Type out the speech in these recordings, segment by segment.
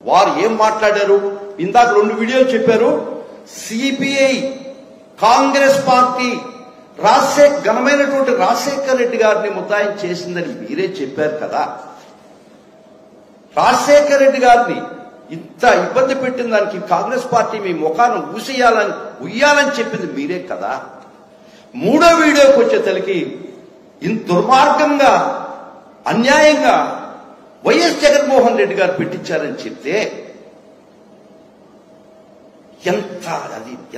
వారు ఏం మాట్లాడారు? ఇందాక 2 వీడియోలు చెప్పారు. సిపిఐ కాంగ్రెస్ పార్టీ ఘనమైనటువంటి రాజశేఖర్ రెడ్డి గారిని ముద్దాయం చేసిందని మీరే చెప్పారు కదా. రాజశేఖర్ రెడ్డి గారిని ఇంత ఇబ్బంది పెట్టిన దానికి కాంగ్రెస్ పార్టీ మీ ముఖాన్ని ఉయ్యాలని చెప్పింది మీరే కదా. 3వ వీడియోకి వచ్చేసరికి ఇంత దుర్మార్గంగా అన్యాయంగా వైఎస్ జగన్మోహన్ రెడ్డి గారు పెట్టించారని చెప్తే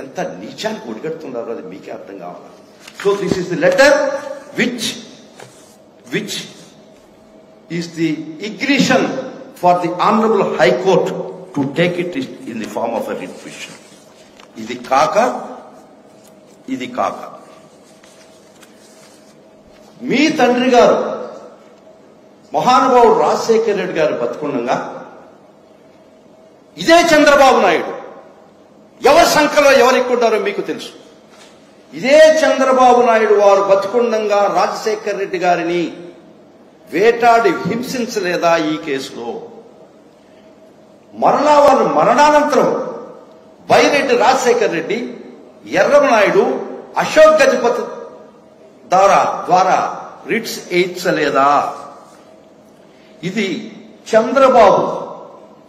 ఎంత నీచానికి ఒడిగడుతున్నారో అది మీకే అర్థం కావాలి. So this is the letter which is the ignition for the honourable High Court to take it in the form of a writ petition. ఇది కాక మీ తండ్రి గారు మహానుభావుడు రాజశేఖర్ రెడ్డి గారు బతుకుండగా ఇదే చంద్రబాబు నాయుడు ఎవరి సంఖ్యలో ఎవరు ఎక్కుంటారో మీకు తెలుసు. ఇదే చంద్రబాబు నాయుడు వారు బతుకుండగా రాజశేఖర్ రెడ్డి గారిని వేటాడి హింసించలేదా ఈ కేసులో? మరలా వారు మరణానంతరం బైరెడ్డి రాజశేఖర్ రెడ్డి, ఎర్రమనాయుడు, అశోక్ గజపతి ద్వారా రిట్స్ వేయించలేదా? ఇది చంద్రబాబు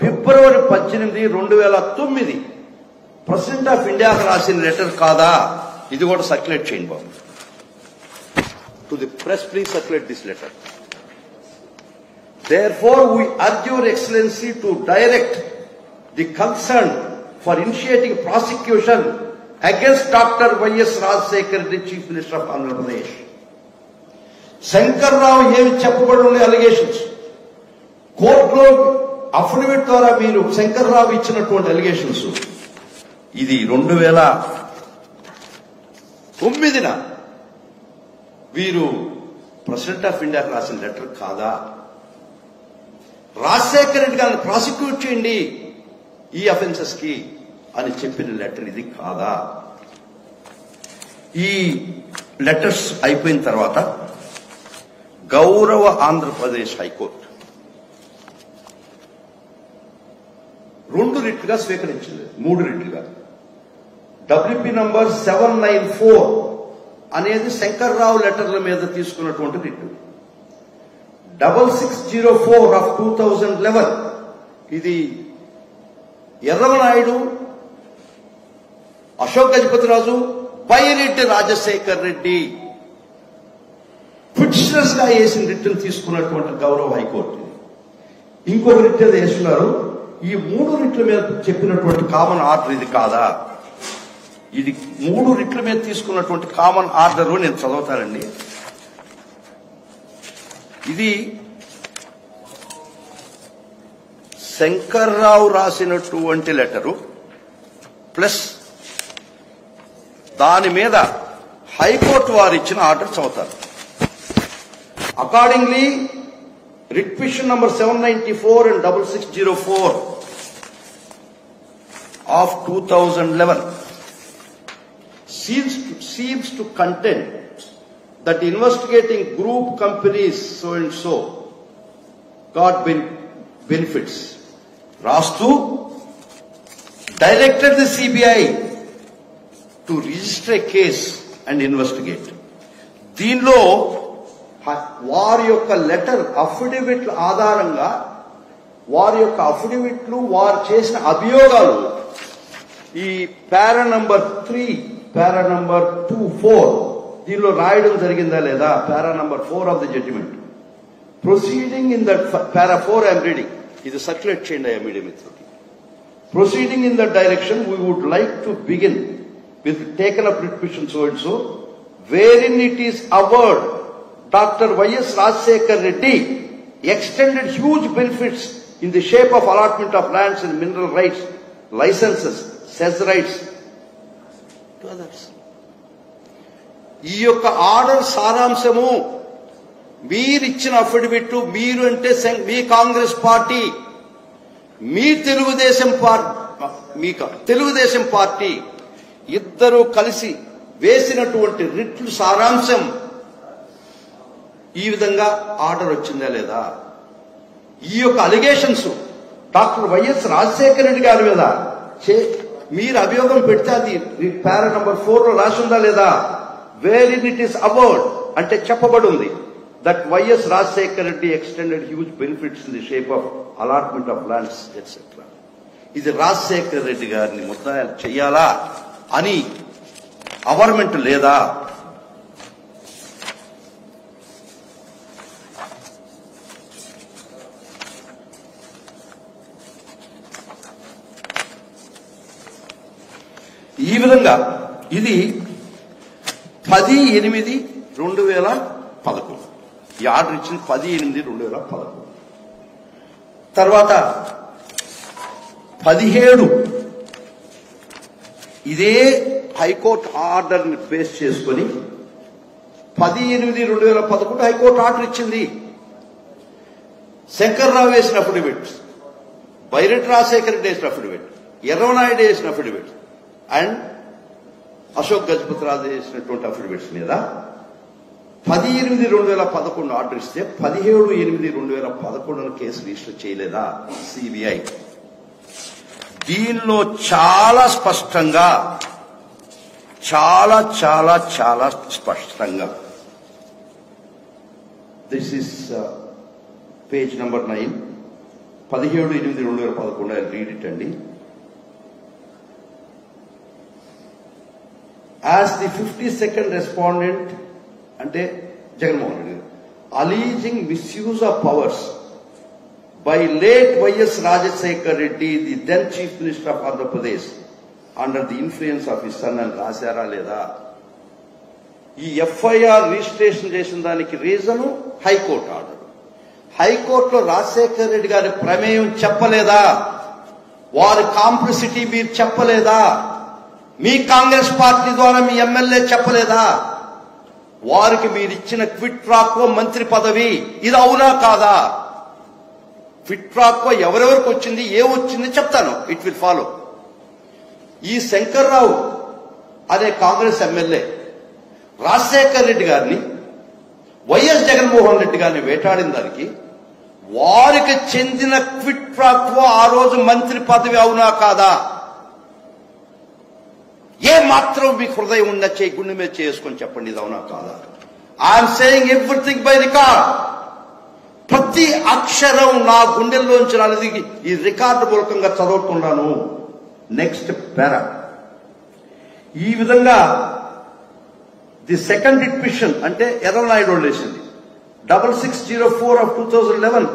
ఫిబ్రవరి 18, 2009 ప్రెసిడెంట్ ఆఫ్ ఇండియాకు రాసిన లెటర్ కాదా? ఇది కూడా సర్క్యులేట్ చేయండి బాబు. To the press please circulate this letter. Therefore, we urge your excellency to direct the concern for initiating prosecution against Dr. Y.S. Rajasekhar Reddy, Chief Minister of Andhra Pradesh. Shankarrao ఏమి చెప్పబడి ఉండే అలిగేషన్స్ కోర్టులో అఫిడవిట్ ద్వారా మీరు శంకర్రావు ఇచ్చినటువంటి అలిగేషన్స్ ఇది 2009 వీరు ప్రెసిడెంట్ ఆఫ్ ఇండియాకి రాసిన లెటర్ కాదా? రాజశేఖర్ రెడ్డి గారిని ప్రాసిక్యూట్ చేయండి ఈ అఫెన్సెస్ కి అని చెప్పిన లెటర్ ఇది కాదా? ఈ లెటర్స్ అయిపోయిన తర్వాత గౌరవ ఆంధ్రప్రదేశ్ హైకోర్టు 2 రిట్లుగా స్వీకరించింది, 3 రిట్లుగా. WP నంబర్ 794 అనేది శంకర్రావు లెటర్ల మీద తీసుకున్నటువంటి రిట్టు. 6604 ఆఫ్ 2011 ఇది ఎర్రమనాయుడు, అశోక్ గజపతిరాజు, బైరెడ్డి రాజశేఖర్ రెడ్డి పిటిషనర్స్ గా వేసిన రిట్టును తీసుకున్నటువంటి గౌరవ హైకోర్టు. ఇంకొక రిట్ ఏదో వేస్తున్నారు. ఈ 3 రిట్ల మీద చెప్పినటువంటి కామన్ ఆర్డర్ ఇది కాదా? ఇది 3 రిట్ల మీద తీసుకున్నటువంటి కామన్ ఆర్డర్ నేను చదువుతానండి. ఇది శంకర్రావు రాసినటువంటి లెటరు ప్లస్ దాని మీద హైకోర్టు వారు ఇచ్చిన ఆర్డర్ చదువుతారు. Accordingly writ petition number 794 and 6604 of 2011 seems to contend that investigating group companies so and so got benefits. Rastu directed the CBI to register a case and investigate. దీనిలో వారి యొక్క letter అఫిడవిట్ల ఆధారంగా వారి యొక్క అఫిడవిట్లు వారు చేసిన అభియోగాలు ఈ పారా నంబర్ 3, పారా నంబర్ 24 దీనిలో రాయడం జరిగిందా లేదా? Para number 4 of the judgement proceeding in that para 4 I'm reading. ఇది సర్క్యులేట్ చేయండి అయ్యా మీడియా మిత్రులు. Proceeding in that direction we would like to begin with taken up writ petition so and so, wherein it is averred Dr. Y.S. Rajశేఖర్ Reddy extended huge benefits in the shape of allotment of lands and mineral rights, licenses, cess rights to others. ఈ యొక్క order సారాంశము మీరిచ్చిన affidavit, మీరు అంటే మీ Congress party, మీ Telugu Desam party ఇద్దరు కలిసి వేసినటువంటి రిట్లు సారాంశం ఈ విధంగా ఆర్డర్ వచ్చిందా లేదా? ఈ యొక్క allegations doctor YS Rajasekhara Reddy గారి మీద మీరు అభియోగం పెడితే అది పారా నంబర్ 4 లో రాసి ఉందా లేదా? వేర్ ఇట్ ఈస్ అబౌట్ అంటే చెప్పబడి ఉంది that YS Rajasekhara Reddy extended huge benefits in the shape of allotment of lands etcetera. ఇది రాజశేఖర రెడ్డి గారిని ముద్దాయిలు చెయ్యాలా అని అవర్మెంట్ లేదా? ఈ విధంగా ఇది 10/8/2011 ఈ ఆర్డర్ ఇచ్చింది 10/8/2011. తర్వాత 17 ఇదే హైకోర్టు ఆర్డర్ ని బేస్ చేసుకుని 10/8/2011 హైకోర్టు ఆర్డర్ ఇచ్చింది. శంకర్రావు వేసిన అఫిడవిట్, బైరెడ్డి రాజశేఖర రెడ్డి వేసిన అఫిడవిట్, ఎర్రవనాయుడు వేసిన అఫిడవిట్ అండ్ అశోక్ గజపతిరాజు చేసినటువంటి అఫిడవిట్స్ మీద 10/8/2011 ఆర్డర్ ఇస్తే 17/8/2011 కేసు రిజిస్టర్ చేయలేదా సిబిఐ? దీనిలో చాలా స్పష్టంగా చాలా చాలా చాలా స్పష్టంగా this is page number 9 17/8/2011 I read it అండి. As the 52nd respondent ante Jagannath Reddy alleging misuse of powers by late Y.S. Rajasekhar Reddy, the then Chief Minister of Andhra Pradesh, under the influence of his son and Rasara Leda. ఈ FIR registration చేసిన దానికి reason high court order. హైకోర్టులో రాజశేఖర్ రెడ్డి గారి ప్రమేయం చెప్పలేదా? వారి complicity మీరు చెప్పలేదా? మీ కాంగ్రెస్ పార్టీ ద్వారా మీ ఎమ్మెల్యే చెప్పలేదా? వారికి మీరు ఇచ్చిన క్విట్ ప్రాక్వో మంత్రి పదవి ఇది అవునా కాదా? క్విట్ ప్రాక్వో ఎవరెవరికి వచ్చింది, ఏమొచ్చింది చెప్తాను, ఇట్ విల్ ఫాలో. ఈ శంకర్రావు అనే కాంగ్రెస్ ఎమ్మెల్యే రాజశేఖర్ రెడ్డి గారిని, వైఎస్ జగన్మోహన్ రెడ్డి గారిని వేటాడిన దానికి వారికి చెందిన క్విట్ ప్రాక్వో ఆ రోజు మంత్రి పదవి అవునా కాదా? ఏ మాత్రం మీ హృదయం ఉన్న గుండె మీద చేసుకొని చెప్పండి, ఇది అవునా కాదా? I'm saying everything by record. ప్రతి అక్షరం నా గుండెల్లోంచి రాలేదు, ఈ రికార్డు మూలకంగా చదువుతున్నాను. నెక్స్ట్ పారా. ఈ విధంగా ది సెకండ్ పిటిషన్ అంటే ఎర్రనాయుడు వేసింది 6604 of 2011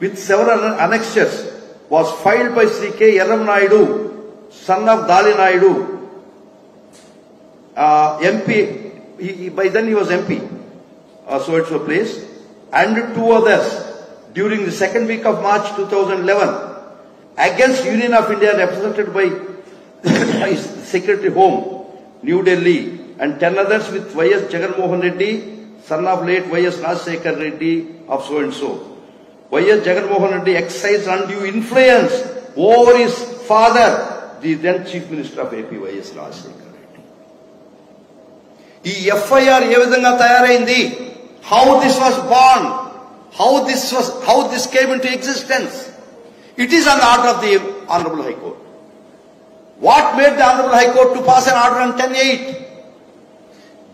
with several annexures was filed by Sri K. Erram Naidu, son of Dali Naidu, MP. By then he was MP, so it's a place, and 2 others during the second week of March 2011 against Union of India represented by Secretary Home, New Delhi, and 10 others with Y.S. Jagannath Reddy, son of late Y.S. Rajasekhar Reddy of so and so. Y.S. Jagannath Reddy exercised undue influence over his father, the then Chief Minister of AP, Y.S. Rajasekhar Reddy. ఈ FIR ఏ విధంగా తయారైంది? How this was born? How this came into existence? It is an order of the Honorable High Court. What made the Honorable High Court to pass an order on 10/8?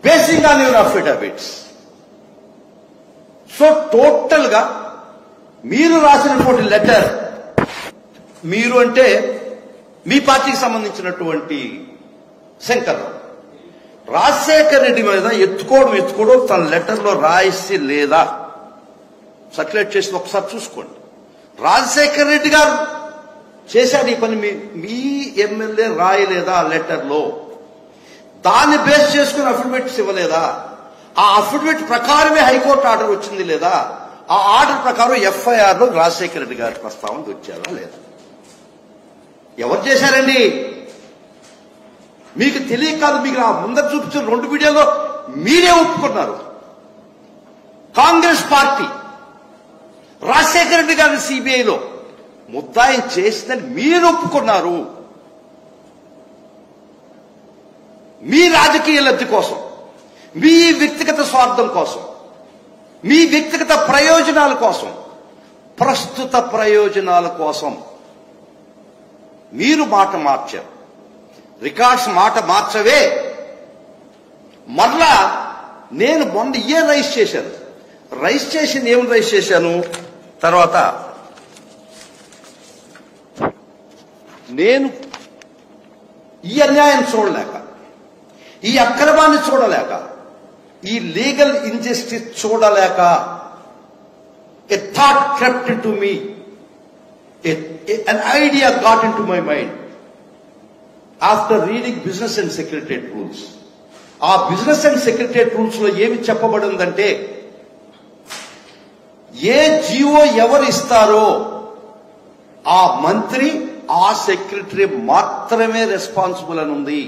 Basing on your affidavits. So total గా మీరు రాసినటువంటి letter, మీరు అంటే మీ పార్టీకి సంబంధించినటువంటి శంకర్రావు రాజశేఖర్ రెడ్డి మీద ఎత్తుకోవడం తన లెటర్లో రాయిసి లేదా సర్క్యులేట్ చేసి ఒకసారి చూసుకోండి. రాజశేఖర్ రెడ్డి గారు చేశాడు ఈ పని, మీ ఎమ్మెల్యే రాయలేదా ఆ లెటర్లో? దాన్ని బేస్ చేసుకుని అఫిడవిట్స్ ఇవ్వలేదా? ఆ అఫిడవిట్ ప్రకారమే హైకోర్టు ఆర్డర్ వచ్చింది లేదా? ఆ ఆర్డర్ ప్రకారం ఎఫ్ఐఆర్ లో రాజశేఖర రెడ్డి గారి ప్రస్తావన వచ్చారా లేదా? ఎవరు చేశారండి? మీకు తెలియక కాదు, మీకు నా ముందర చూపించిన 2 వీడియోలో మీరే ఒప్పుకున్నారు. కాంగ్రెస్ పార్టీ రాజశేఖర రెడ్డి గారిని సిబిఐలో ముద్దాయం చేసిందని మీరు ఒప్పుకున్నారు. మీ రాజకీయ లబ్ధి కోసం, మీ వ్యక్తిగత స్వార్థం కోసం, మీ వ్యక్తిగత ప్రయోజనాల కోసం, ప్రస్తుత ప్రయోజనాల కోసం మీరు మాట మార్చారు. రికార్డ్స్ మాట మార్చవే. మరలా నేను మొన్న రైస్ చేశాను. ఏమని రైస్ చేశాను? తర్వాత నేను ఈ అన్యాయం చూడలేక, ఈ అక్రమాన్ని చూడలేక, ఈ లీగల్ ఇంజస్టిస్ చూడలేక, a thought crept into me, an idea got into my mind after reading business and secretariat rules. ఆ బిజినెస్ అండ్ సెక్రటరియట్ రూల్స్ లో ఏమి చెప్పబడిందంటే, ఏ జీవో ఎవరు ఇస్తారో ఆ మంత్రి ఆ సెక్రటరీ మాత్రమే రెస్పాన్సిబుల్ అని ఉంది.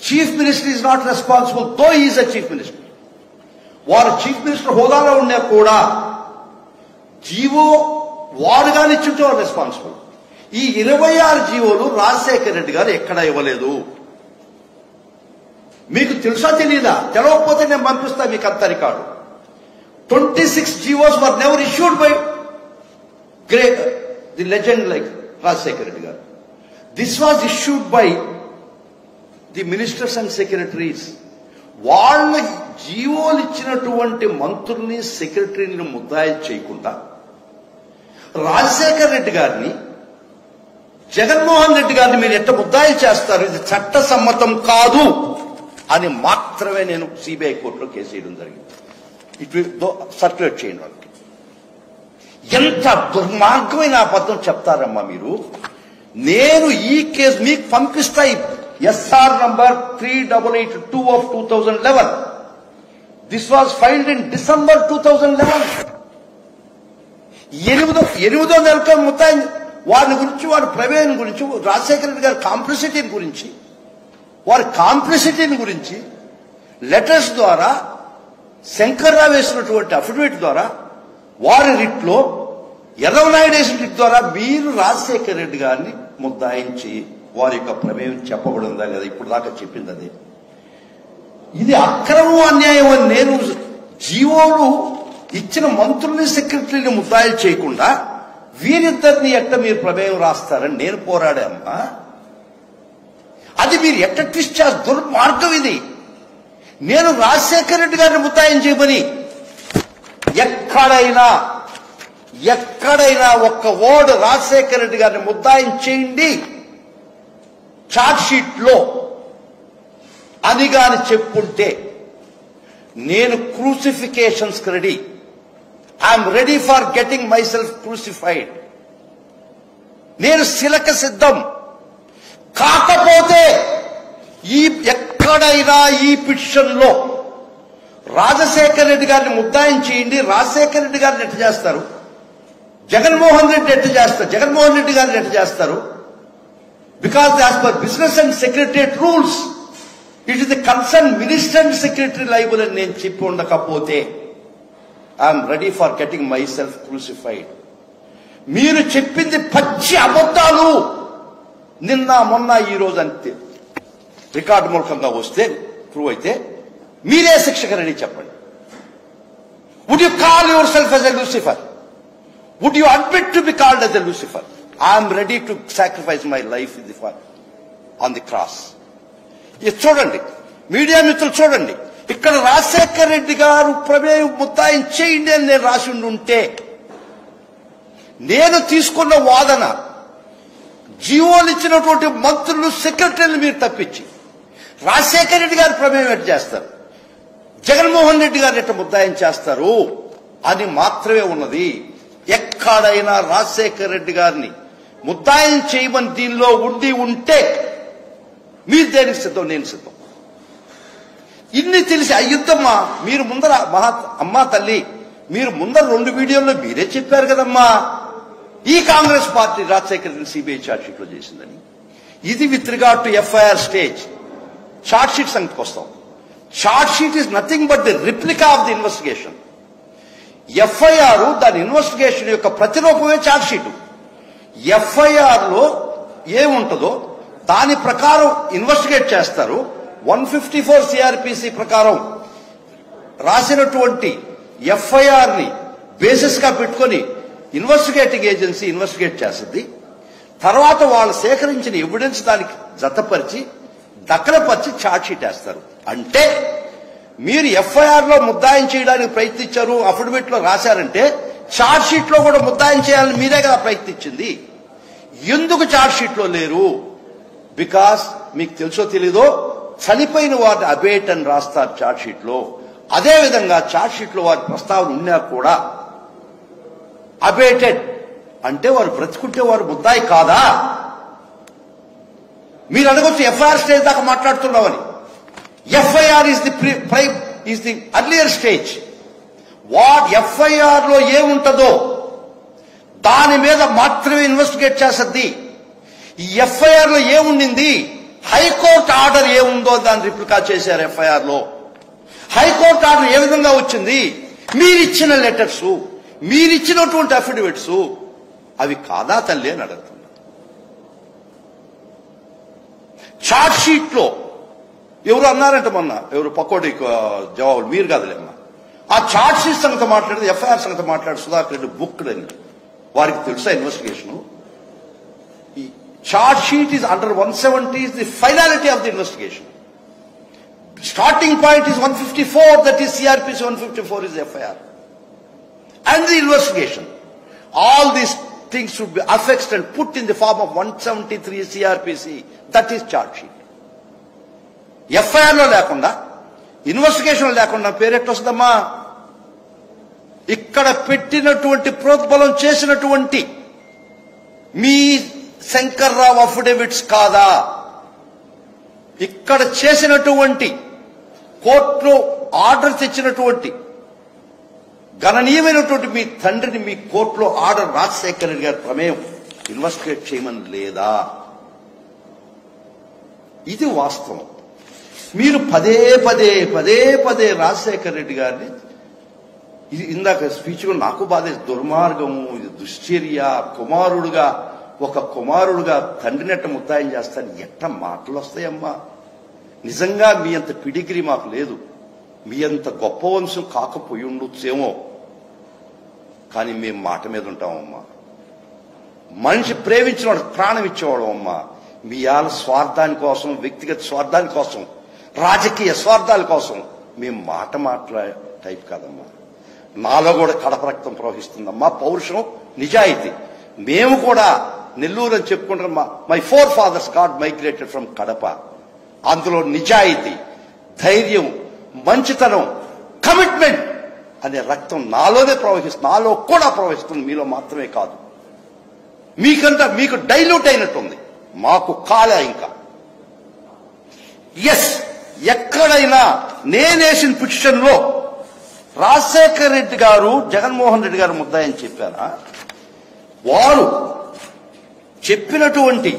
Chief minister is not responsible, though is a chief minister. వారు చీఫ్ మినిస్టర్ హోదాలో ఉన్నా కూడా జీవో వాడుగానిచ్చుంటే వారు రెస్పాన్సిబుల్. ఈ 26 జీవోలు రాజశేఖర రెడ్డి గారు ఎక్కడా ఇవ్వలేదు. మీకు తెలుసా తెలీదా? తెలవకపోతే నేను పంపిస్తా మీకు అంత record. 26 GOs were never issued by the legend like Rajasekhara Reddy గారు. This was issued by the ministers and secretaries. వాళ్ళ జీవోలు ఇచ్చినటువంటి మంత్రుల్ని సెక్రటరీని ముద్దాయిలు చేయకుండా రాజశేఖర రెడ్డి గారిని, జగన్మోహన్ రెడ్డి గారిని మీరు ఎట్ట ముద్దాయిలు చేస్తారు? ఇది చట్ట సమ్మతం కాదు అని మాత్రమే నేను సిబిఐ కోర్టులో కేసు వేయడం జరిగింది. ఇటు సర్క్యులేట్ చేయండి వాళ్ళకి. ఎంత దుర్మార్గమైన అబద్ధం చెప్తారమ్మా మీరు. నేను ఈ కేసు మీకు పంపిస్తా. SR number 3882 of 2011. This was filed in December 2011. 8వ నెలకు ముద్దాయి వారి గురించి, వారి ప్రమేయం గురించి, రాజశేఖర రెడ్డి గారి కాంప్లిసిటీని గురించి, వారి కాంప్లిసిటీని గురించి లెటర్స్ ద్వారా, శంకర్రావు వేసినటువంటి అఫిడవిట్ ద్వారా, వారి రిట్లో ఎర్రవనాయుడు వేసిన రిట్ ద్వారా మీరు రాజశేఖర రెడ్డి గారిని ముద్దాయించి వారి యొక్క ప్రమేయం చెప్పబడిందా లేదా? ఇప్పుడు దాకా చెప్పింది అదే. ఇది అక్రమం, అన్యాయం అని నేను జీవోలు ఇచ్చిన మంత్రుల్ని సెక్రటరీని ముద్దాయిలు చేయకుండా వీరిద్దరిని ఎట్ట మీరు ప్రమేయం రాస్తారని నేను పోరాడామ్మా. అది మీరు ఎట్ట ట్విస్ట్ చేస్తారు? దుర్మార్గం ఇది. నేను రాజశేఖర రెడ్డి గారిని ముద్దాయం చేయమని ఎక్కడైనా ఒక్క వర్డ్ రాజశేఖర రెడ్డి గారిని ముద్దాయం చేయండి చార్జ్ షీట్ లో అని గాని చెప్పుంటే నేను crucifications ready. I'm ready for getting myself crucified. నేను శిలక సిద్ధం. కాకపోతే ఎక్కడైనా ఈ పిటిషన్ లో రాజశేఖర రెడ్డి గారిని ముద్దాయం చేయండి, రాజశేఖర రెడ్డి గారిని ఎట్ట చేస్తారు, జగన్మోహన్ రెడ్డి ఎట్ట చేస్తారు, జగన్మోహన్ రెడ్డి గారిని ఎట్ట చేస్తారు? Because as per business and secretariat rules it is the concern minister and secretary liable అని నేను చెప్పి ఉండకపోతే I'm ready for getting myself crucified. మీరు చెప్పింది పచ్చి అబద్ధాలు. నిన్న మొన్న ఈ రోజు అంతే రికార్డు మూలకంగా వస్తే ప్రూవ్ అయితే మీరే శిక్షకు రెడీ చెప్పండి. Would you call yourself as a Lucifer? Would you admit to be called as a Lucifer? I'm ready to sacrifice my life on the cross. ఇది చూడండి, మీడియా మిత్రులు చూడండి. ఇక్కడ రాజశేఖర రెడ్డి గారు ప్రమేయం ముద్దాయం చేయండి అని నేను రాసి ఉంటే నేను తీసుకున్న వాదన జీవోలు ఇచ్చినటువంటి మంత్రులు, సెక్రటరీలు మీరు తప్పించి రాజశేఖర రెడ్డి గారి ప్రమేయం ఎట్లా చేస్తారు, జగన్మోహన్ రెడ్డి గారు ఎట్లా ముద్దాయం చేస్తారు అని మాత్రమే ఉన్నది. ఎక్కడైనా రాజశేఖర రెడ్డి గారిని ముద్దాయం చేయమని దీనిలో ఉంటే మీరు దేనికి సిద్ధం, నేను సిద్ధం. ఇన్ని తెలిసి అయ్యుద్దమ్మా. మీరు ముందర అమ్మా తల్లి, మీరు ముందర 2 వీడియోల్లో మీరే చెప్పారు కదమ్మా ఈ Congress party Rajasekhara Reddy CBI charge sheet లో చేసిందని. ఇది with regard to FIR stage. Charge sheet సంగతికి వస్తాం. Charge sheet is nothing but the replica of the investigation. FIR దాని ఇన్వెస్టిగేషన్ యొక్క ప్రతిరూపమే ఛార్జ్ షీట్. ఎఫ్ఐఆర్ లో ఏముంటుందో దాని ప్రకారం ఇన్వెస్టిగేట్ చేస్తారు. 154 సిఆర్పిసి ప్రకారం రాసినటువంటి ఎఫ్ఐఆర్ ని బేసిస్ గా పెట్టుకొని ఇన్వెస్టిగేటింగ్ ఏజెన్సీ ఇన్వెస్టిగేట్ చేస్తుంది. తర్వాత వాళ్ళు సేకరించిన ఎవిడెన్స్ దానికి జతపరిచి దఖలపరిచి ఛార్జ్ షీట్ వేస్తారు. అంటే మీరు ఎఫ్ఐఆర్ లో ముద్దాయం చేయడానికి ప్రయత్నించారు, అఫిడవిట్ లో రాశారంటే ఛార్జ్ షీట్ లో కూడా ముద్దాయం చేయాలని మీరే కదా ప్రయత్నించింది. ఎందుకు ఛార్జ్ షీట్ లో లేరు? బికాస్ మీకు తెలుసో తెలీదో చనిపోయిన వారిని అబేట్ అని రాస్తారు ఛార్జ్ షీట్ లో. అదేవిధంగా ఛార్జ్ షీట్ లో వారి ప్రస్తావన ఉన్నా కూడా అబేటెడ్ అంటే వారు బ్రతుకుంటే వారు ముద్దాయి కాదా? మీరు అడగొచ్చు ఎఫ్ఐఆర్ స్టేజ్ దాకా మాట్లాడుతున్నామని. FIR is the earlier stage. What FIR లో ఏముంటుందో దాని మీద మాత్రమే ఇన్వెస్టిగేట్ చేస్తుంది. ఈ ఎఫ్ఐఆర్ లో ఏముండింది, హైకోర్టు ఆర్డర్ ఏముందో దాన్ని రిప్లికా చేశారు ఎఫ్ఐఆర్ లో. హైకోర్టు ఆర్డర్ ఏ విధంగా వచ్చింది, మీరిచ్చిన లెటర్స్, మీరిచ్చినటువంటి అఫిడవిట్స్ అవి కాదా తల్లి అని అడుగుతున్నా. ఛార్జ్ షీట్ లో ఎవరు అన్నారంటే మొన్న ఎవరు పకోడీ జవాబులు మీరు కాదులేమ్మా. ఆ ఛార్జ్ షీట్ సంగతి మాట్లాడేది ఎఫ్ఐఆర్ సంగతి మాట్లాడు సుధాకర్ రెడ్డి బుక్ అని వారికి తెలుసా ఇన్వెస్టిగేషన్. ఈ charge sheet is under 170 is the finality of the investigation. Starting point is 154, that is CRPC 154 is FIR. And the investigation. All these things should be affixed and put in the form of 173 CRPC. That is charge sheet. FIR లో లేకుండా investigation లేకుండా parrot వస్తుందమ్మా. ఇక్కడ పెట్టినటువంటి ప్రోద్బలం చేసినటువంటి మీ Shankarrao affidavits కాదా? ఇక్కడ చేసినటువంటి కోర్టులో ఆర్డర్ తెచ్చినటువంటి గణనీయమైనటువంటి మీ తండ్రిని మీ కోర్టులో ఆర్డర్ రాజశేఖర రెడ్డి గారి ప్రమేయం ఇన్వెస్టిగేట్ చేయమని లేదా? ఇది వాస్తవం. మీరు పదే పదే పదే పదే రాజశేఖర రెడ్డి గారిని ఇది ఇందాక స్పీచ్ కూడా నాకు బాధ, దుర్మార్గము, ఇది దుశ్చర్య, ఒక కుమారుడుగా తండ్రినట్ట ముద్దాయం చేస్తాను ఎట్ట మాటలు వస్తాయమ్మా. నిజంగా మీ అంత పిడిగిరి మాకు లేదు, మీ అంత గొప్ప వంశం కాకపోయి ఉండొచ్చేమో, కానీ మేము మాట మీద ఉంటామమ్మా. మనిషి ప్రేమించిన వాడు ప్రాణం ఇచ్చేవాడు అమ్మా. మీ ఆల స్వార్థాని కోసం, వ్యక్తిగత స్వార్థాని కోసం, రాజకీయ స్వార్థాల కోసం మేము మాట్లాడే టైప్ కాదమ్మా. నాలో కూడా కడప రక్తం ప్రవహిస్తుందమ్మా, పౌరుషం, నిజాయితీ. మేము కూడా నెల్లూరు అని చెప్పుకుంటాం. My 4 fathers God migrated from Kadapa. అందులో నిజాయితీ, ధైర్యం, మంచితనం, కమిట్మెంట్ అనే రక్తం నాలోనే ప్రవహిస్తుంది, నాలో కూడా ప్రవహిస్తుంది, మీలో మాత్రమే కాదు. మీకంతా మీకు డైల్యూట్ అయినట్టుంది, మాకు కాలే ఇంకా. ఎస్, ఎక్కడైనా నేనేసిన పిటిషన్ లో రాజశేఖర రెడ్డి గారు జగన్మోహన్ రెడ్డి గారు ముద్దాయని చెప్పారా? వారు చెప్పినటువంటి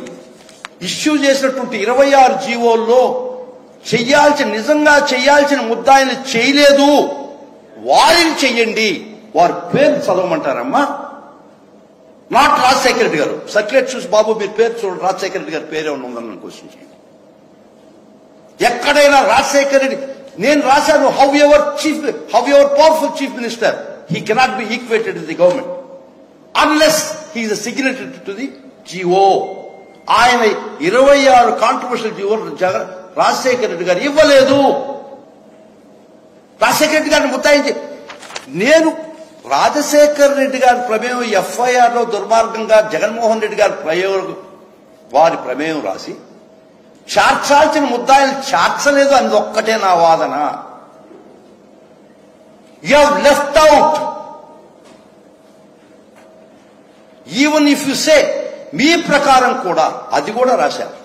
ఇష్యూ చేసినటువంటి 26 జీవోల్లో నిజంగా చెయ్యాల్సిన ముద్దాయిని చేయలేదు, వారిని చెయ్యండి. వారి పేరు చదవమంటారమ్మా. నాట్ రాజశేఖర రెడ్డి గారు. సర్క్యులేట్ చూసి బాబు మీరు పేరు చూడండి, రాజశేఖర రెడ్డి గారి పేరే ఉందని నన్ను క్వశ్చన్ చేయండి. ఎక్కడైనా రాజశేఖర రెడ్డి నేను రాశాను, how ever powerful chief minister, he cannot be equated in the government unless he is signatory to the GO. ఆయన 26 కాంట్రవర్షియల్ జీవోలు రాజశేఖర రెడ్డి గారు ఇవ్వలేదు. రాజశేఖర రెడ్డి గారిని ముద్దాయించి నేను రాజశేఖర రెడ్డి గారి ప్రమేయం ఎఫ్ఐఆర్ లో దుర్మార్గంగా జగన్మోహన్ రెడ్డి గారి వారి ప్రమేయం రాసి చార్చాల్సిన ముద్దాయిలు చార్చలేదు అనేది ఒక్కటే నా వాదన. You have left out. Even if you say మీ ప్రకారం కూడా అది కూడా రాశారు.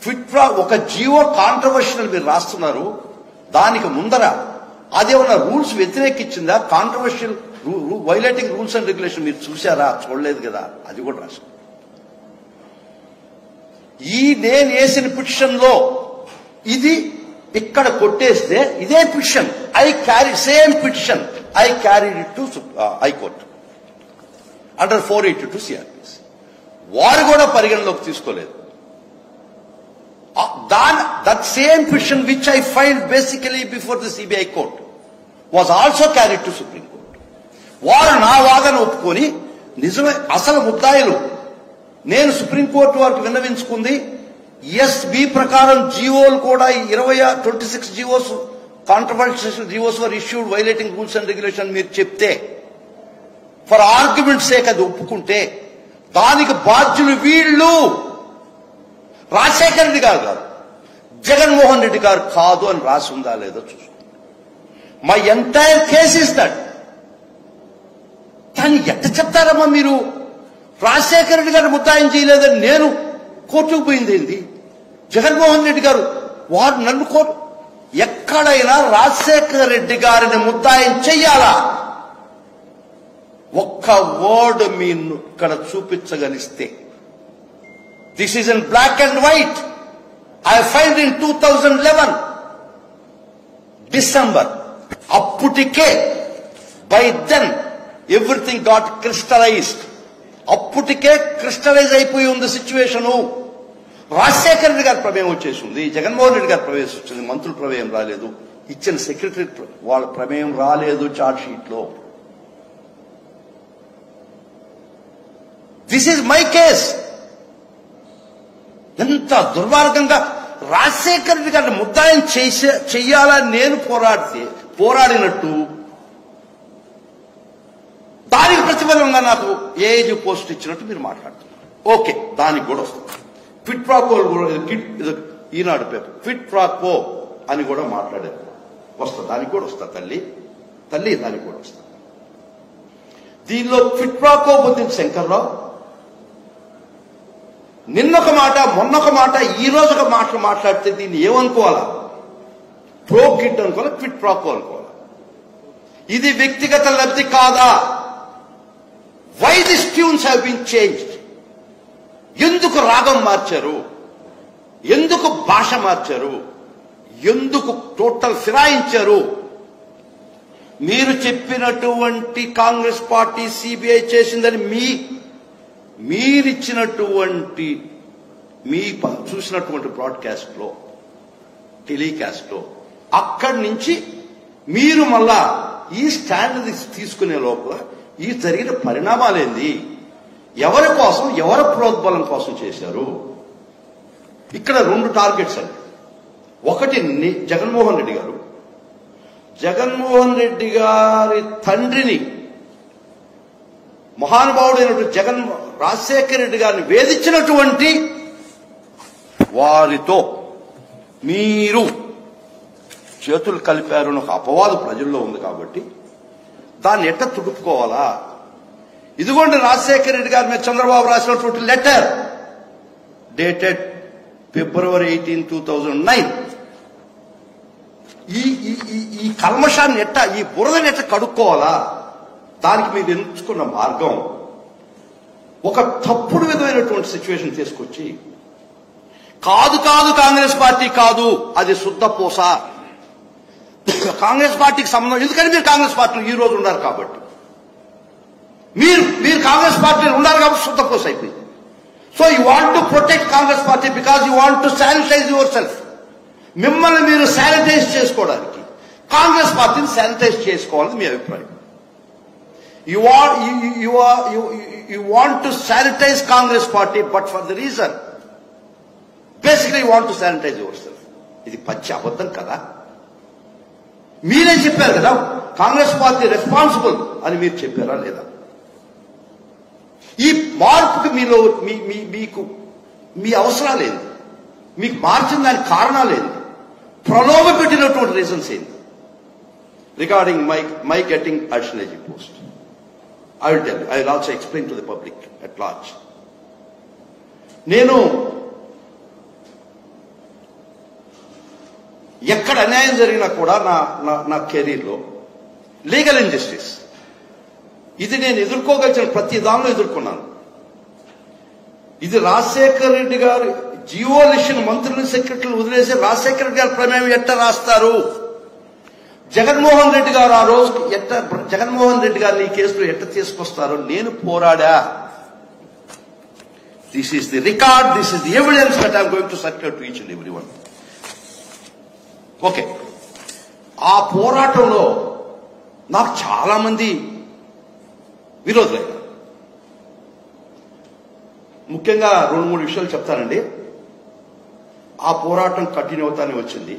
ఫిట్రా ఒక జీవో కాంట్రవర్షియల్ మీరు రాస్తున్నారు, దానికి ముందర అదేమన్నా రూల్స్ వ్యతిరేకించిందా? Controversial violating rules and regulation మీరు చూసారా? చూడలేదు కదా, అది కూడా రాశారు. నేను వేసిన పిటిషన్ లో ఇది ఇక్కడ కొట్టేస్తే ఇదే petition same petition I carried it to high court under 482 CRPC. వారు కూడా పరిగణలోకి తీసుకోలేదు. That same petition which I filed basically before the CBI court was also carried to supreme court. వారు నా వాదన ఒప్పుకొని నిజమే అసలు ముద్దాయిలు నేను సుప్రీంకోర్టు వారికి విన్నవించుకుంది, ఎస్బి ప్రకారం జీవోలు కూడా 26 GOs controversial GOs were issued violating rules and regulation మీరు చెప్తే, ఫర్ ఆర్గ్యుమెంట్ సేక్ అది ఒప్పుకుంటే దానికి బాధ్యులు వీళ్ళు, రాజశేఖర రెడ్డి గారు కాదు, జగన్మోహన్ రెడ్డి గారు కాదు అని రాసి ఉందా లేదో చూసుకో. My entire case is that. కానీ ఎట్ట చెప్తారమ్మా మీరు? రాజశేఖర రెడ్డి గారు ముద్దాయం చేయలేదని నేను కోర్టుకు పోయింది ఏంది? జగన్మోహన్ రెడ్డి గారు వారు నన్ను కోర్టు, ఎక్కడైనా రాజశేఖర రెడ్డి గారిని ముద్దాయం చెయ్యాలా? ఒక్క వర్డ్ మీ ఇక్కడ చూపించగలిస్తే, this is in black and white. I filed in 2011 December. అప్పటికే by then everything got crystallized. అప్పటికే క్రిస్టలైజ్ అయిపోయి ఉంది సిచ్యువేషను. రాజశేఖర రెడ్డి గారి ప్రమేయం వచ్చేసింది, జగన్మోహన్ రెడ్డి గారి ప్రమేయం వచ్చింది, మంత్రుల ప్రమేయం రాలేదు, ఇచ్చిన సెక్రటరీ వాళ్ళ ప్రమేయం రాలేదు చార్జ్ షీట్ లో. This is my case. ఎంత దుర్మార్గంగా రాజశేఖర రెడ్డి గారిని ముద్దాయం చెయ్యాలని నేను పోరాడినట్టు దానికి ప్రతిఫలంగా నాకు ఏఏజీ పోస్ట్ ఇచ్చినట్టు మీరు మాట్లాడుతున్నారు. ఓకే, దానికి కూడా వస్తుంది. క్విట్ ప్రాకో ఈనాడు పేపర్ క్విట్ ప్రాకో అని కూడా మాట్లాడారు. వస్తా, దానికి కూడా వస్తా తల్లి, దానికి కూడా వస్తా. దీనిలో క్విట్ ప్రాకో పొందిన శంకర్రావు నిన్నొక మాట, మొన్నొక మాట, ఈ రోజు ఒక మాట మాట్లాడితే దీన్ని ఏమనుకోవాలా? ప్రో కిట్ అనుకోవాలా, క్విట్ ప్రాకో అనుకోవాలా? ఇది వ్యక్తిగత లబ్ధి కాదా? Why this tunes have been changed? ఎందుకు రాగం మార్చారు? ఎందుకు భాష మార్చారు? ఎందుకు టోటల్ ఫిరాయించారు? మీరు చెప్పినటువంటి కాంగ్రెస్ పార్టీ సిబిఐ చేసిందని మీరిచ్చినటువంటి చూసినటువంటి బ్రాడ్కాస్ట్ లో, టెలికాస్ట్ లో, అక్కడి నుంచి మీరు మళ్ళా ఈ స్టాండ్ తీసుకునే లోపల ఈ జరిగిన పరిణామాలేంది? ఎవరి కోసం, ఎవరి ప్రోద్బలం కోసం చేశారు? ఇక్కడ 2 టార్గెట్స్ అండి. ఒకటి జగన్మోహన్ రెడ్డి గారు, జగన్మోహన్ రెడ్డి గారి తండ్రిని, మహానుభావుడైనటువంటి రాజశేఖర రెడ్డి గారిని వేధించినటువంటి వారితో మీరు చేతులు కలిపారు ఒక అపవాదు ప్రజల్లో ఉంది. కాబట్టి దాన్ని ఎట్ట తుడుపుకోవాలా? ఇదిగోండి రాజశేఖర రెడ్డి గారి మీద చంద్రబాబు రాసినటువంటి లెటర్ డేటెడ్ February 18, 2009. ఈ కల్మషాన్ని ఎట్ట, ఈ బురదని ఎట్ట కడుక్కోవాలా? దానికి మీరు ఎంచుకున్న మార్గం ఒక తప్పుడు విధమైనటువంటి సిచ్యువేషన్ తీసుకొచ్చి, కాదు కాంగ్రెస్ పార్టీ కాదు, అది శుద్ధ పూస, కాంగ్రెస్ పార్టీకి సంబంధం. ఎందుకని మీరు కాంగ్రెస్ పార్టీలో ఈ రోజు ఉన్నారు కాబట్టి, మీరు కాంగ్రెస్ పార్టీలో ఉన్నారు కాబట్టి శుద్ధ పూస అయిపోయింది. So you want to protect Congress party because you want to sanitise yourself. మిమ్మల్ని మీరు శానిటైజ్ చేసుకోవడానికి కాంగ్రెస్ పార్టీని శానిటైజ్ చేసుకోవాలని మీ అభిప్రాయం. You want to sanitize Congress party, but for the reason, basically you want to sanitize yourself. ఇది పచ్చి అబద్ధం కదా. మీరే చెప్పారు కదా కాంగ్రెస్ పార్టీ రెస్పాన్సిబుల్ అని, మీరు చెప్పారా లేదా? ఈ మార్పుకి మీలో మీకు మీ అవసరాలేంది? మీకు మార్చిన దానికి కారణాలేంది? ప్రలోభ పెట్టినటువంటి రీజన్స్ ఏంది? Regarding my getting additional AG post, I will tell you. I will also explain to the public at large. నేను ఎక్కడ అన్యాయం జరిగినా కూడా నా కెరీర్లో లీగల్ ఇంజస్టిస్, ఇది నేను ఎదుర్కోగలిగిన ప్రతి దానిలో ఎదుర్కొన్నాను. ఇది రాజశేఖర రెడ్డి గారు జియోలిషన్ మంత్రులు, సెక్రటరీలు వదిలేసి రాజశేఖర రెడ్డి గారి ప్రమేయం ఎట్ట రాస్తారు? జగన్మోహన్ రెడ్డి గారు ఆ రోజు జగన్మోహన్ రెడ్డి గారిని ఈ కేసులో ఎట్ట తీసుకొస్తారో నేను పోరాడా. This is the record, this is the evidence that I'm going to circulate to each and every one. Okay, ఆ పోరాటంలో నాకు చాలా మంది విరోధులయ్యారు. ముఖ్యంగా 2-3 విషయాలు చెప్తానండి. ఆ పోరాటం కంటిన్యూ అవుతానే వచ్చింది.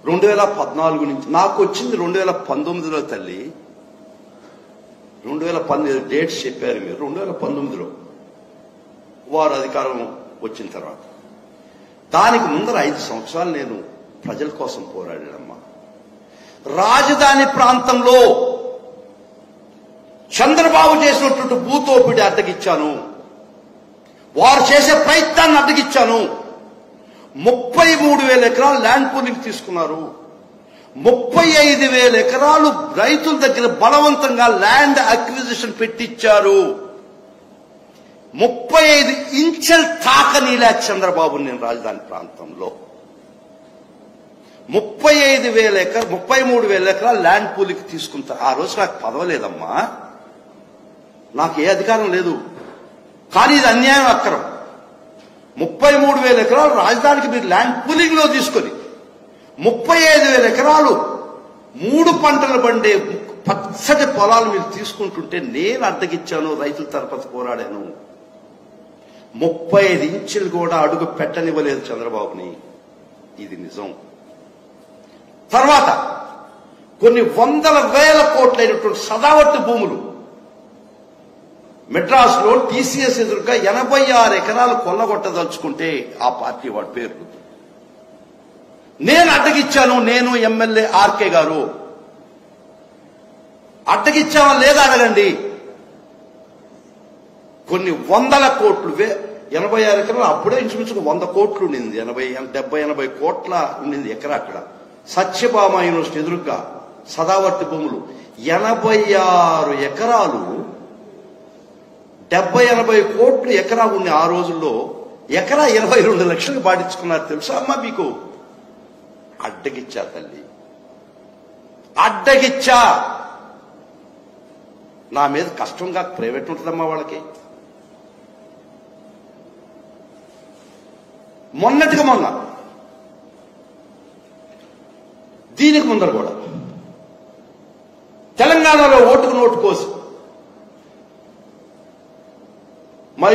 2014 నుంచి నాకు వచ్చింది 2019లో తల్లి. 2019 డేట్స్ చెప్పారు మీరు. 2019లో వారు అధికారం వచ్చిన తర్వాత దానికి ముందర 5 సంవత్సరాలు నేను ప్రజల కోసం పోరాడానమ్మా. రాజధాని ప్రాంతంలో చంద్రబాబు చేసినటువంటి భూతోపిడి అడ్డగిచ్చాను. వారు చేసే ప్రయత్నాన్ని అడ్డగిచ్చాను. 33,000 ఎకరాలు ల్యాండ్ పూలింగ్ తీసుకున్నారు. 35,000 ఎకరాలు రైతుల దగ్గర బలవంతంగా ల్యాండ్ అక్విజిషన్ పెట్టించారు. 35 ఇంచెలు తాకనీలా చంద్రబాబు నేను రాజధాని ప్రాంతంలో 33,000 ఎకరాలు ల్యాండ్ పూలింగ్ తీసుకుంటా. ఆ రోజు నాకు పదవలేదమ్మా, నాకు ఏ అధికారం లేదు. కానీ ఇది అన్యాయం, అక్రమం. 33,000 ఎకరాలు రాజధానికి మీరు ల్యాండ్ పూలింగ్ లో తీసుకొని 35,000 ఎకరాలు 3 పంటలు పండే పచ్చటి పొలాలు మీరు తీసుకుంటుంటే నేను అడ్డగిచ్చాను, రైతుల తరపున పోరాడాను. 35 ఇంచులు కూడా అడుగు పెట్టనివ్వలేదు చంద్రబాబుని. ఇది నిజం. తర్వాత కొన్ని 100,000 కోట్లైనటువంటి సదావర్తి భూములు మెడ్రాస్లో టీసీఎస్ ఎదురుగా 86 ఎకరాలు కొల్లగొట్టదలుచుకుంటే ఆ పార్టీ వాడి పేరు నేను అడ్డగిచ్చాను. నేను ఎమ్మెల్యే ఆర్కే గారు అడ్డగిచ్చామా లేదా అడగండి. కొన్ని 100 కోట్లు 86 ఎకరాలు అప్పుడే ఇంచుమించుకు 100 కోట్లు ఉండింది. 70-80 కోట్ల ఉండింది ఎకరా. అక్కడ సత్యభామ యూనివర్సిటీ ఎదురుగా సదావర్తి భూములు 86 ఎకరాలు 70-80 కోట్లు ఎకరా ఉంది. ఆ రోజుల్లో ఎకరా 22 లక్షలు పాటించుకున్నారు. తెలుసా అమ్మా మీకు? అడ్డగిచ్చా తల్లి, అడ్డగిచ్చా. నా మీద కష్టంగా ప్రైవేట్ ఉంటుందమ్మా వాళ్ళకి. మొన్న దీనికి ముందర కూడా తెలంగాణలో ఓటుకు నోటు కోసం మా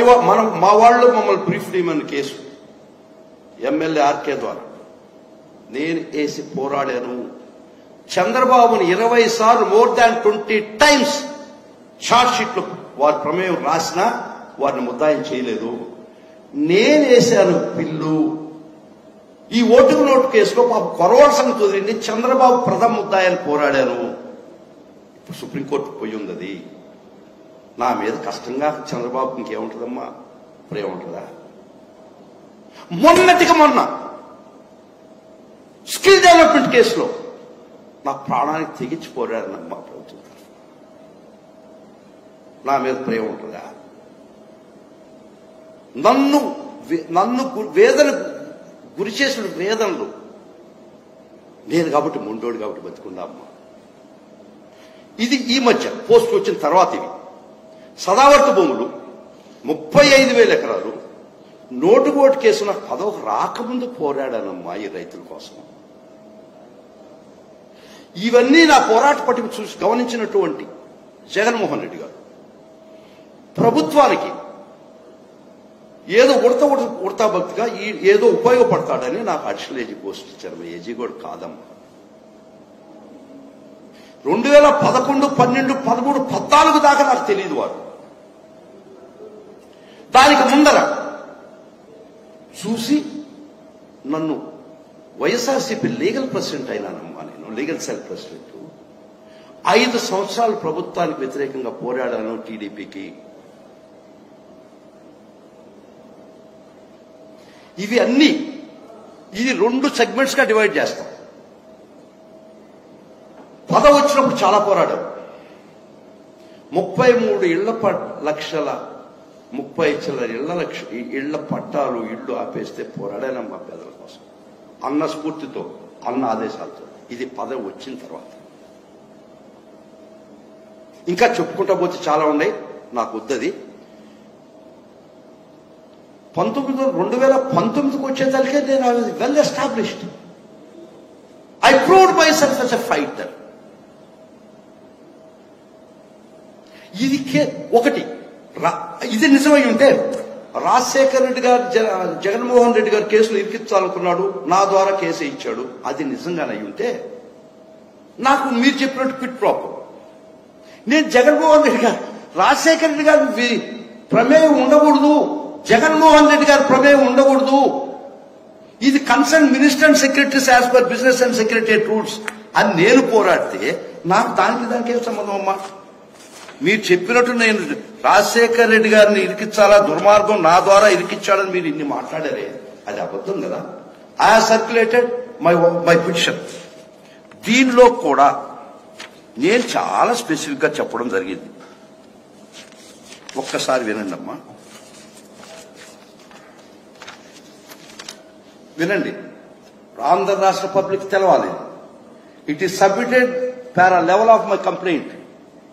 వాళ్ళు మమ్మల్ని బ్రీఫ్ చేయమని కేసు ఎమ్మెల్యే ఆర్కే ద్వారా నేను వేసి పోరాడాను. చంద్రబాబుని 20 సార్లు more than 20 times charge sheet లో వారి ప్రమేయం రాసినా వారిని ముద్దాయం చేయలేదు. నేను వేశాను బిల్లు. ఈ ఓటుకు నోటు కేసులో పాప కొరవాల సంగతి వదిలింది. చంద్రబాబు ప్రథమ ముద్దాయని పోరాడాను. ఇప్పుడు సుప్రీంకోర్టుకు పోయి ఉంది అది. నా మీద కష్టంగా చంద్రబాబుకి ఇంకేముంటుందమ్మా? ప్రేమ ఉంటుందా? మొన్న స్కిల్ డెవలప్మెంట్ కేసులో నా ప్రాణానికి తెగించి పోరాడనమ్మా ప్రభుత్వం. నా మీద ప్రేమ ఉంటుందా? నన్ను వేదన గురి చేసిన వేదనలు నేను కాబట్టి మొండోడు కాబట్టి బతుకుందా అమ్మా. ఇది ఈ మధ్య పోస్ట్ వచ్చిన తర్వాత ఇవి సదావర్తి భూములు 35,000 ఎకరాలు నోటుకోటు కేసు నాకు పదవికి రాకముందు పోరాడానమ్మా ఈ రైతుల కోసం. ఇవన్నీ నా పోరాట పట్టిక చూసి గమనించినటువంటి జగన్మోహన్ రెడ్డి గారు ప్రభుత్వానికి ఏదో ఉడతా భక్తిగా ఏదో ఉపయోగపడతాడని నాకు అడిషనల్ ఏజీ పోస్ట్ ఇచ్చారు. ఏజీ కూడా కాదమ్మా. 2011, 12, 13, 14 దాకా నాకు తెలియదు వారు. దానికి ముందర చూసి నన్ను వైఎస్ఆర్సీపీ లీగల్ ప్రెసిడెంట్ అయినానమ్మా. నేను లీగల్ సెల్ ప్రెసిడెంట్. 5 సంవత్సరాలు ప్రభుత్వానికి వ్యతిరేకంగా పోరాడాను టీడీపీకి. ఇవి అన్ని ఇది 2 సెగ్మెంట్స్ గా డివైడ్ చేస్తాం. పదవి వచ్చినప్పుడు చాలా పోరాడాం. 33 లక్షల 30 ఇళ్ల పట్టాలు ఇళ్లు ఆపేస్తే పోరాడానమ్మా పేదల కోసం. అన్న స్ఫూర్తితో, అన్న ఆదేశాలతో. ఇది పదవి వచ్చిన తర్వాత. ఇంకా చెప్పుకుంటా పోతే చాలా ఉన్నాయి, నాకు వద్దది. 2019కి వచ్చేసరికి నేను I was well established. I proved my self as a fighter. ఇది ఒకటి. ఇది నిజమై ఉంటే రాజశేఖర రెడ్డి గారు జగన్మోహన్ రెడ్డి గారు కేసులు ఇరికించాలనుకున్నాడు, నా ద్వారా కేసు ఇచ్చాడు, అది నిజంగానే ఉంటే నాకు మీరు చెప్పినట్టు పిట్ ప్రాబ్లం. నేను జగన్మోహన్ రెడ్డి గారు రాజశేఖర రెడ్డి గారు ప్రమేయం ఉండకూడదు, జగన్మోహన్ రెడ్డి గారి ప్రమేయం ఉండకూడదు, ఇది concern minister and secretaries as per business and secretariat rules అని నేను పోరాడితే నాకు దానికి ఏం సంబంధం అమ్మా? మీరు చెప్పినట్టు నేను రాజశేఖర రెడ్డి గారిని ఇరికించాలా, దుర్మార్గం నా ద్వారా ఇరికించాలని మీరు ఇన్ని మాట్లాడారే, అది అబద్ధం కదా. I have circulated my petition. దీనిలో కూడా నేను చాలా స్పెసిఫిక్ గా చెప్పడం జరిగింది. ఒక్కసారి వినండి అమ్మా, వినండి. ఆంధ్ర రాష్ట్ర పబ్లిక్ తెలవాలి. It is submitted para level of my complaint.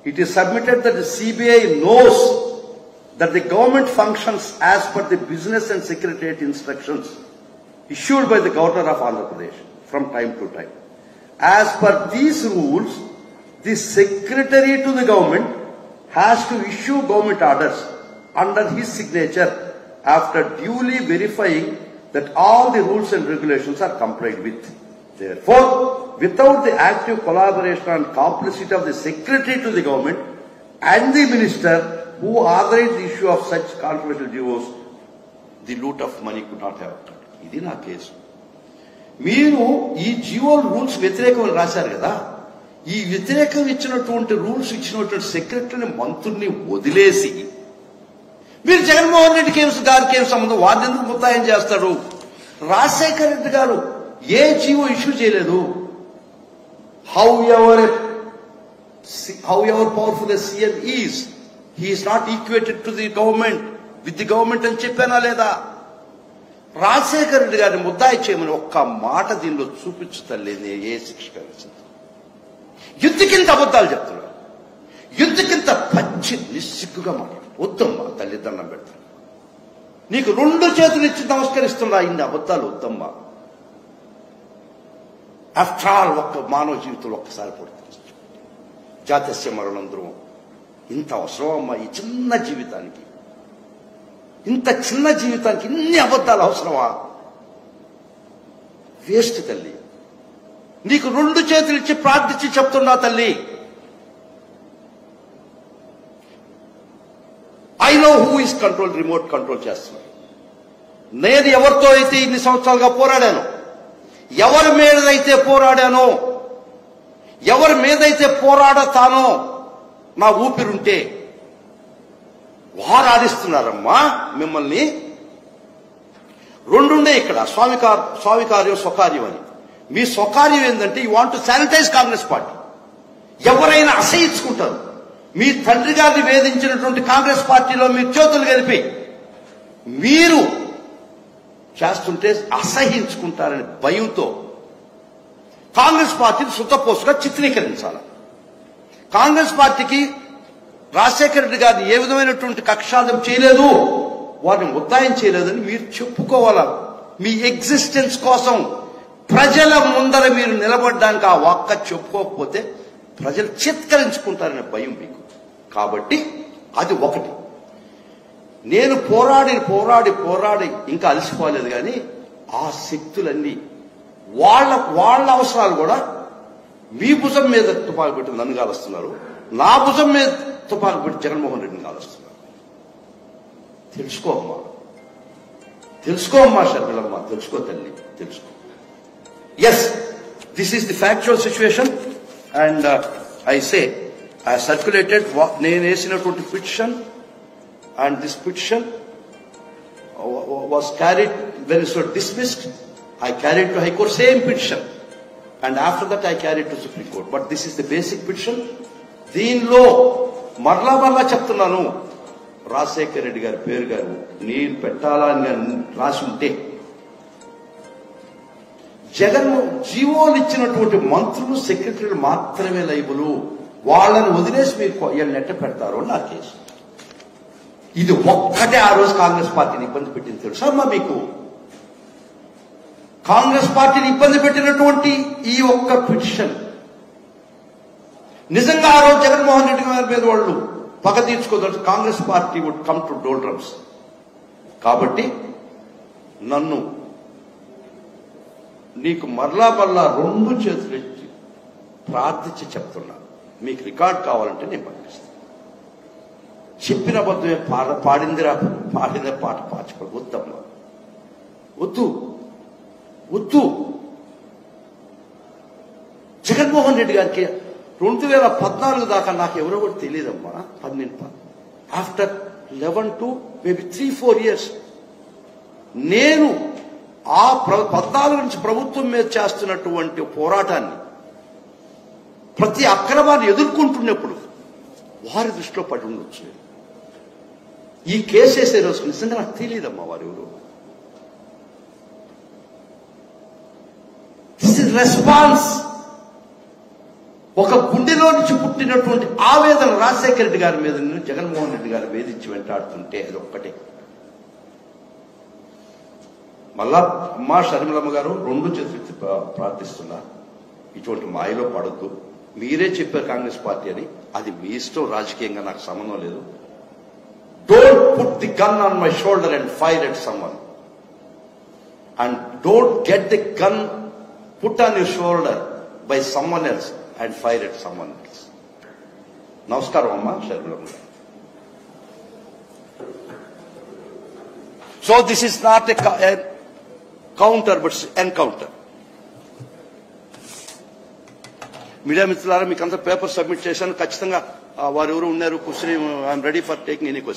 It is submitted that the CBI knows that the government functions as per the business and secretariat instructions issued by the Governor of Andhra Pradesh from time to time. As per these rules, the secretary to the government has to issue government orders under his signature after duly verifying that all the rules and regulations are complied with. Therefore, without the active collaboration and complicity of the secretary to the government and the minister who authorized the issue of such controversial GOs, the loot of money could not have occurred. ఇది నా case. మీరు ఈ Jio rules వ్యతిరేకం రాశారు కదా, ఈ వ్యతిరేకం ఇచ్చినటువంటి రూల్స్ ఇచ్చినటువంటి సెక్రటరీని మంత్రుల్ని వదిలేసి మీరు జగన్మోహన్ రెడ్డి గారికి ఏం సంబంధం, వారిని ఎందుకు ముద్దాయం చేస్తాడు? రాజశేఖర రెడ్డి గారు ఏ జియో ఇష్యూ చేయలేదు. However powerful a CM is, he is not equated to the government, with the government అని చెప్పానా లేదా? రాజశేఖర రెడ్డి గారిని ముద్దాయి చేయమని ఒక్క మాట దీనిలో చూపించుతలేదు. ఏ శిక్ష కలిసింది? యుద్ధికింత అబద్ధాలు చెప్తున్నాడు, యుద్ధికింత పచ్చి నిస్సిగ్గుగా మాట్లాడు. వద్దమ్మా తల్లిదండం పెడతాను, నీకు 2 చేతులు ఇచ్చి నమస్కరిస్తున్నా, ఇన్ని అబద్ధాలు వద్దమ్మా. ఆఫ్టర్ ఆల్ ఒక్క మానవ జీవితంలో ఒక్కసారి పడుతుంది. జాతస్య మరణంద్రం, ఇంత అవసరం అమ్మా ఈ చిన్న జీవితానికి? ఇంత చిన్న జీవితానికి ఇన్ని అబద్ధాలు అవసరమా? వేస్ట్ తల్లి. నీకు 2 చేతులు ఇచ్చి ప్రార్థించి చెప్తున్నా తల్లి, I know who is control, remote control చేస్తున్నాడు. నేను ఎవరితో అయితే ఇన్ని సంవత్సరాలుగా పోరాడాను, ఎవరి మీదైతే పోరాడానో, ఎవరి మీదైతే పోరాడతానో నా ఊపిరుంటే వారు ఆడిస్తున్నారమ్మా మిమ్మల్ని. 2 ఉండే ఇక్కడ, స్వామికార్యం స్వకార్యం అని. మీ స్వకార్యం ఏంటంటే you want to sanitise Congress party. ఎవరైనా అసహించుకుంటారు. మీ తండ్రి గారిని వేధించినటువంటి కాంగ్రెస్ పార్టీలో మీరు చేతులు కలిపి మీరు చేస్తుంటే అసహించుకుంటారనే భయంతో కాంగ్రెస్ పార్టీని సుతపోసుగా చిత్రీకరించాలి. కాంగ్రెస్ పార్టీకి రాజశేఖర రెడ్డి గారిని ఏ విధమైనటువంటి కక్షాదం చేయలేదు, వారిని ముద్దాయం చేయలేదని మీరు చెప్పుకోవాలా. మీ ఎగ్జిస్టెన్స్ కోసం ప్రజల ముందర మీరు నిలబడడానికి ఆ ఒక్క చెప్పుకోకపోతే ప్రజలు చిత్కరించుకుంటారనే భయం మీకు. కాబట్టి అది ఒకటి. నేను పోరాడి ఇంకా అలసిపోలేదు. కానీ ఆ శక్తులన్నీ వాళ్ళ అవసరాలు కూడా మీ భుజం మీద తుపాకు పెట్టి నన్ను కాలుస్తున్నారు, నా భుజం మీద తుపాకు పెట్టి జగన్మోహన్ రెడ్డిని కాలుస్తున్నారు. తెలుసుకోమ్మా షర్మిలమ్మ, తెలుసుకో తల్లి, తెలుసుకో. Yes, this is the factual situation. And I say I circulated నేను వేసినటువంటి పిటిషన్, and this petition was carried when it was dismissed. I carried to High Court same petition, and after that I carried to Supreme Court. But this is the basic petition. దీనిలో మరలా చెప్తున్నాను, రాజశేఖర రెడ్డి గారి పేరు గారు నేను పెట్టాలని రాసి ఉంటే జీవోలు ఇచ్చినటువంటి మంత్రులు సెక్రటరీలు మాత్రమే లైబులు, వాళ్ళని వదిలేసి మీరు నెట్ట పెడతారు నా కేసు. ఇది ఒక్కటే ఆ రోజు కాంగ్రెస్ పార్టీని ఇబ్బంది పెట్టింది తెలుసా అమ్మా మీకు? కాంగ్రెస్ పార్టీని ఇబ్బంది పెట్టినటువంటి ఈ ఒక్క పిటిషన్ నిజంగా ఆ రోజు జగన్మోహన్ రెడ్డి గారి మీద వాళ్ళు పగ తీర్చుకోదలుచు Congress party would come to doldrums. కాబట్టి నన్ను నీకు మరలా రెండు చేతులు ఎత్తి ప్రార్థించి చెప్తున్నా, మీకు రికార్డ్ కావాలంటే నేను పంపిస్తాను. చెప్పిన అబద్ధమే పాడిన పాట పాచిపోయి వద్దమ్మా, వద్దు. జగన్మోహన్ రెడ్డి గారికి 2014 దాకా నాకు ఎవరో కూడా తెలియదమ్మా. 12 ఆఫ్టర్ 11 to maybe 3-4 years నేను ఆ 14 నుంచి ప్రభుత్వం మీద చేస్తున్నటువంటి పోరాటాన్ని, ప్రతి అక్రమాన్ని ఎదుర్కొంటున్నప్పుడు వారి దృష్టిలో పడి ఉండొచ్చు. ఈ కేసు వేసే రోజు నిజంగా నాకు తెలియదమ్మా వారు ఎవరు. This is response. ఒక గుండెలో నుంచి పుట్టినటువంటి ఆవేదన రాజశేఖర రెడ్డి గారి మీద జగన్మోహన్ రెడ్డి గారు వేధించి వెంటాడుతుంటే అది ఒక్కటే. మళ్ళా అమ్మా షర్మిలమ్మ గారు 2 చేతులు ప్రార్థిస్తున్నా, ఇటువంటి మాయలో పడద్దు. మీరే చెప్పారు కాంగ్రెస్ పార్టీ అని, అది మీ ఇష్టం, రాజకీయంగా నాకు సంబంధం లేదు. Don't put the gun on my shoulder and fire at someone, and don't get the gun put on your shoulder by someone else and fire at someone else. Namaskaram amma Sharmilamma. So this is not a counter but encounter. Media మిత్రులారా, మీకు అంతా paper submit చేశాను. ఖచ్చితంగా వారు ఎవరు ఉన్నారు, I'm ready for taking any question.